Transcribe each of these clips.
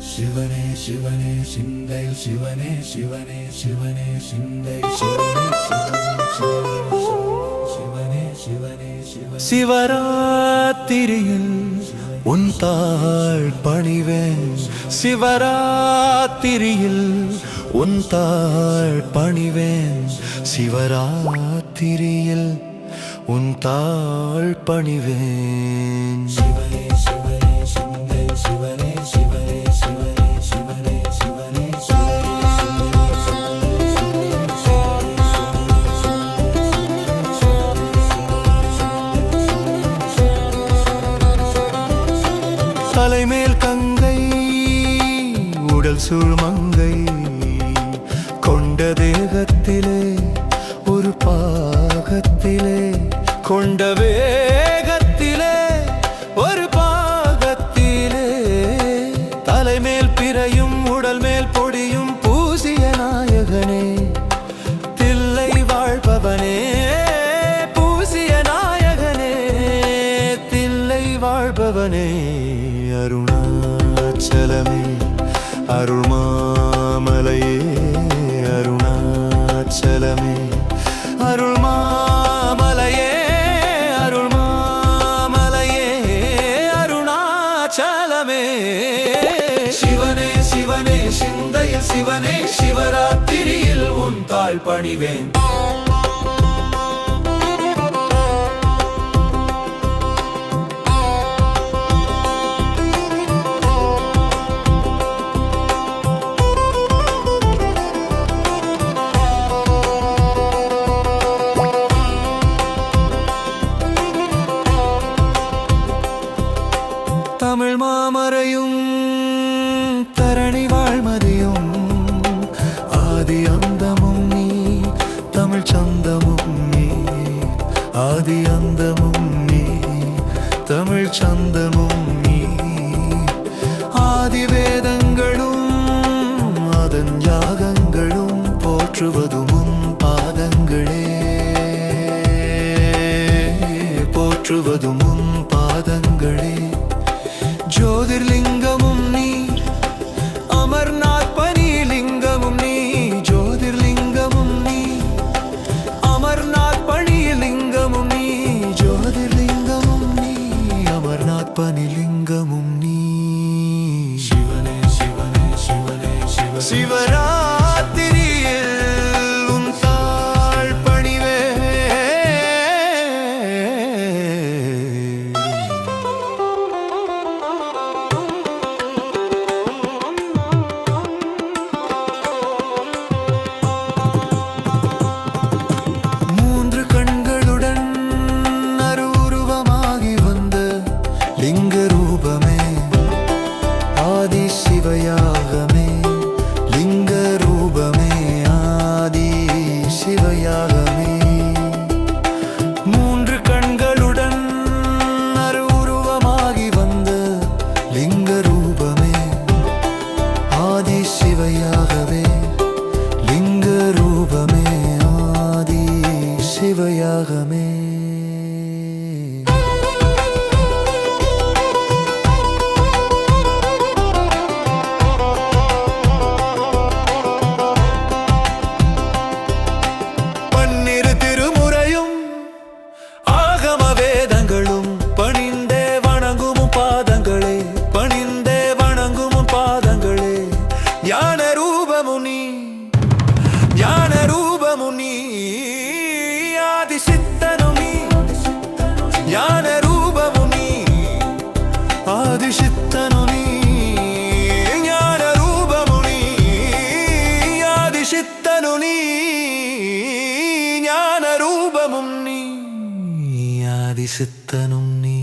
சிவனே சிவனே சிந்தை சிவனே சிவனே சிவனே சிந்தை சிவனே சிவனே சிவராத்திரியில் உன் தாழ் பணிவேன் சிவராத்திரியில் உன் தாழ் பணிவேன் சிவராத்திரியில் உன் தாழ் பணிவேன் சிவனே சிவனே சிந்தை சிவனே சிவனே சிவனே சிவனே சிவனே தலைமேல் கங்கை உடல் சூழ்மங்கை கொண்ட தேகத்திலே ஒரு பாகத்திலே கொண்ட வேகத்திலே ஒரு பாகத்திலே தலைமேல் பிறையும் உடல் மேல் பொடியும் பூசிய நாயகனே தில்லை வாழ்பவனே பூசிய நாயகனே தில்லை வாழ்பவனே அருணாச்சலமே அருள்மாமலையே அருணாச்சலமே அருள்மாமலையே அருள்மாமலையே அருணாச்சலமே சிவனே சிவனே சிந்தையில் சிவனே சிவராத்திரியில் உன் தாழ் பணிவேன் தமிழ் மாமரையும் தரணி வாழ்மதியும் ஆதி அந்தமும் நீ தமிழ் சந்தமும் நீ ஆதி அந்தமும் நீ தமிழ் சந்தமும் நீ ஆதி வேதங்களும் அதன் யாகங்களும் போற்றுவதும் உன் பாதங்களே போற்றுவதும் உன் பாதங்களே ஜோதிர்லிங்கமும் நீ அமர்நாத் பனிலிங்கமும் நீ ஜோதிர்லிங்கமும் நீ அமர்நாத் பனிலிங்கமும் நீ ஜோதிர்லிங்கமும் நீ அமர்நாத் பனிலிங்கமும் நீ சிவனே சிவனே சிவனே சிவ சிவராத்திரியில் உன் தாழ் பணிவே மூன்று கண்களுடன் அருவுருவமாகி வந்த லிங்க ரூபமே ஆதி சிவயாகமே லிங்க ரூபமே ஆதி சிவயாகமே மூன்று கண்களுடன் அருவுருவமாகி வந்த லிங்க ரூபமே ஆதி சிவயாகவே லிங்க ரூபமே ஆதி சிவயாகமே பன்னிரு திருமுறையும் ஆகம வேதங்களும் பணிந்தே வணங்கும் பாதங்களே பணிந்தே வணங்கும் பாதங்களே ஞான ரூபமுனி ஞான ரூபமுனி ஆதி சித்தனுமி ஞான ரூபமுனி ஆதி சித்தனுனி ஞான ரூபமுனி ஆதி சித்தனுனி ஞான ரூபமும் நீ ஆதி சித்தனும் நீ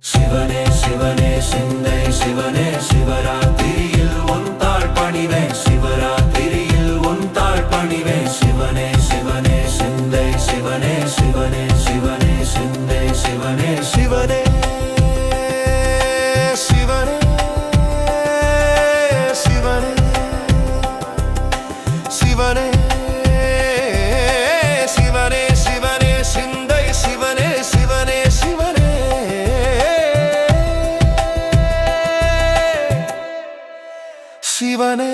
சிவனே சிவனே சிந்தை சிவனே சிவராத்திரியில் உன் தாழ் பணிவேன் சிவராத்திரியில் உன் தாழ் பணிவேன் சிவனே சிவனே சிந்தை சிவனே சிவனே சிவனே சிந்தை சிவனே சிவனே சிவனே சிவனே